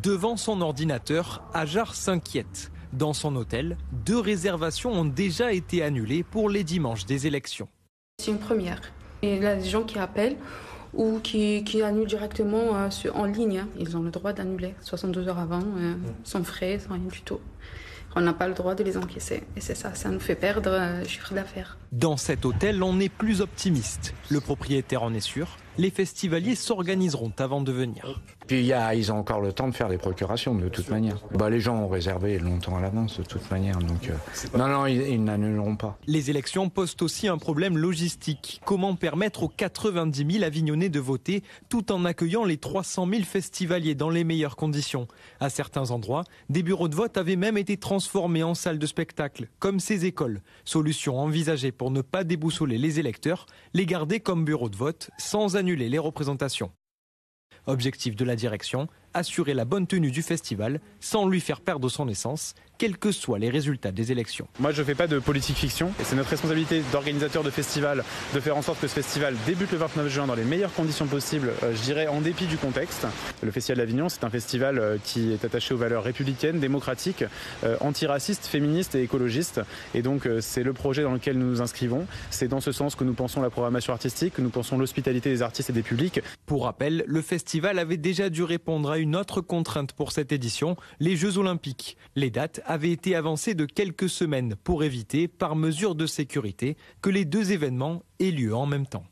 Devant son ordinateur, Hajar s'inquiète. Dans son hôtel, 2 réservations ont déjà été annulées pour les dimanches des élections. C'est une première. Il y a des gens qui appellent ou qui annulent directement en ligne. Ils ont le droit d'annuler 72 heures avant, sans frais, sans rien du tout. On n'a pas le droit de les encaisser. Et c'est ça, ça nous fait perdre le chiffre d'affaires. Dans cet hôtel, on est plus optimiste. Le propriétaire en est sûr. Les festivaliers s'organiseront avant de venir. Puis ils ont encore le temps de faire les procurations de toute manière. Les gens ont réservé longtemps à l'avance de toute manière. Donc non, ils n'annuleront pas. Les élections posent aussi un problème logistique. Comment permettre aux 90 000 Avignonnais de voter tout en accueillant les 300 000 festivaliers dans les meilleures conditions? À certains endroits, des bureaux de vote avaient même été transformés en salles de spectacle, comme ces écoles. Solution envisagée pour ne pas déboussoler les électeurs, les garder comme bureaux de vote sans annuler les représentations. Objectif de la direction, assurer la bonne tenue du festival sans lui faire perdre son essence, quels que soient les résultats des élections. Moi je ne fais pas de politique fiction et c'est notre responsabilité d'organisateur de festival de faire en sorte que ce festival débute le 29 juin dans les meilleures conditions possibles, je dirais en dépit du contexte. Le Festival d'Avignon, c'est un festival qui est attaché aux valeurs républicaines, démocratiques, antiracistes, féministes et écologistes, et donc c'est le projet dans lequel nous nous inscrivons. C'est dans ce sens que nous pensons la programmation artistique, que nous pensons l'hospitalité des artistes et des publics. Pour rappel, le festival avait déjà dû répondre à une autre contrainte pour cette édition, les Jeux Olympiques. Les dates avaient été avancées de quelques semaines pour éviter, par mesure de sécurité, que les 2 événements aient lieu en même temps.